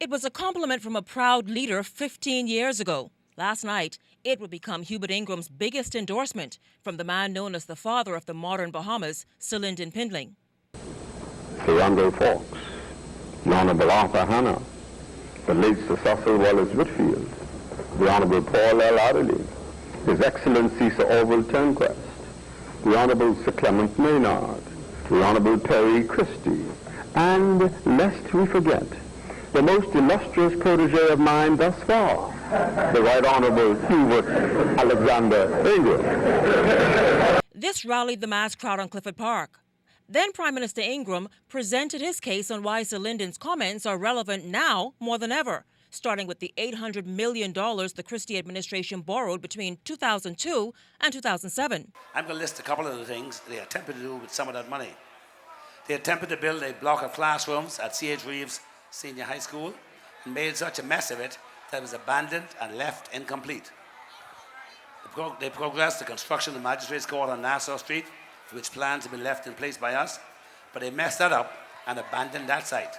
It was a compliment from a proud leader 15 years ago. Last night, it would become Hubert Ingram's biggest endorsement from the man known as the father of the modern Bahamas, Sir Lyndon Pindling. Sir Randall Fawkes, the Honourable Arthur Hanna, the late Sir Cecil Wallace Whitfield, the Honourable Paul L. Adderley, His Excellency Sir Orville Turnquest, the Honourable Sir Clement Maynard, the Honourable Perry Christie, and, lest we forget, the most illustrious protege of mine thus far, the Right Honourable Hubert Alexander Ingram. This rallied the mass crowd on Clifford Park. Then Prime Minister Ingram presented his case on why Sir Lyndon's comments are relevant now more than ever, starting with the $800 million the Christie administration borrowed between 2002 and 2007. I'm going to list a couple of the things they attempted to do with some of that money. They attempted to build a block of classrooms at C.H. Reeves Senior High School and made such a mess of it that it was abandoned and left incomplete. They progressed the construction of the Magistrates Court on Nassau Street, which plans have been left in place by us, but they messed that up and abandoned that site.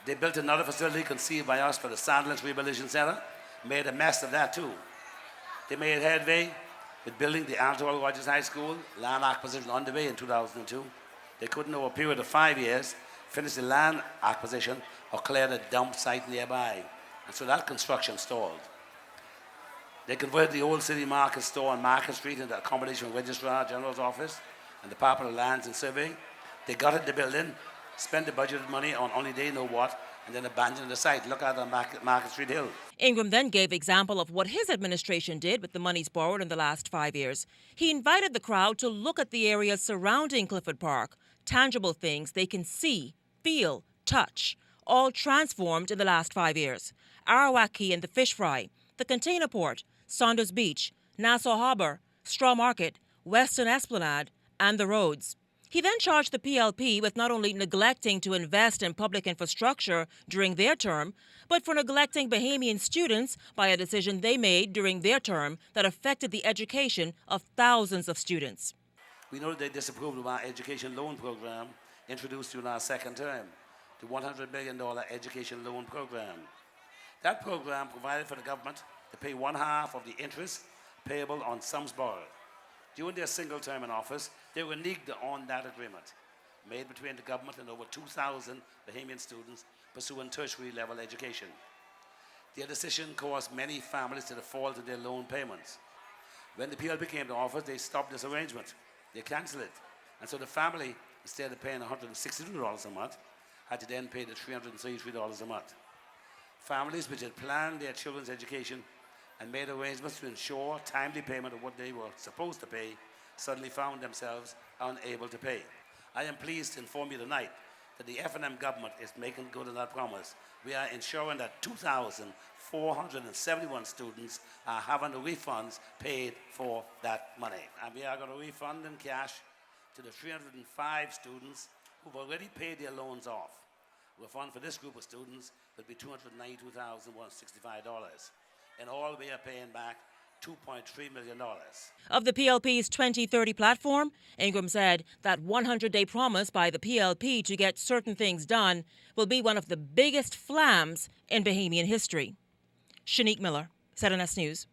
They built another facility conceived by us for the Sandlands Rehabilitation Centre, made a mess of that too. They made headway with building the Arthur Rogers High School, land acquisition underway in 2002. They couldn't, over a period of 5 years, finish the land acquisition or clear the dump site nearby. And so that construction stalled. They converted the old City Market store on Market Street into accommodation for Registrar General's office and the Department of Lands and Survey. They gutted the building, spent the budgeted money on only they know what, and then abandoned the site. Look at on Market Street Hill. Ingram then gave example of what his administration did with the monies borrowed in the last 5 years. He invited the crowd to look at the areas surrounding Clifford Park, tangible things they can see, feel, touch, all transformed in the last 5 years. Arawak Quay and the Fish Fry, the Container Port, Saunders Beach, Nassau Harbour, Straw Market, Western Esplanade, and the roads. He then charged the PLP with not only neglecting to invest in public infrastructure during their term, but for neglecting Bahamian students by a decision they made during their term that affected the education of thousands of students. We know that they disapproved of our education loan program introduced during our second term, the $100 million education loan program. That program provided for the government to pay one half of the interest payable on sums borrowed. During their single term in office, they reneged on that agreement made between the government and over 2,000 Bahamian students pursuing tertiary level education. Their decision caused many families to default in their loan payments. When the PLP came to office, they stopped this arrangement. They canceled it. And so the family, instead of paying $162 a month, had to then pay the $333 a month. Families which had planned their children's education and made arrangements to ensure timely payment of what they were supposed to pay suddenly found themselves unable to pay. I am pleased to inform you tonight that the FNM government is making good on that promise. We are ensuring that 2,471 students are having the refunds paid for that money. And we are going to refund in cash to the 305 students who've already paid their loans off. The refund for this group of students will be $292,165. In all, we are paying back $2.3 million. Of the PLP's 2030 platform, Ingram said that 100-day promise by the PLP to get certain things done will be one of the biggest flams in Bahamian history. Shanique Miller, 7S News.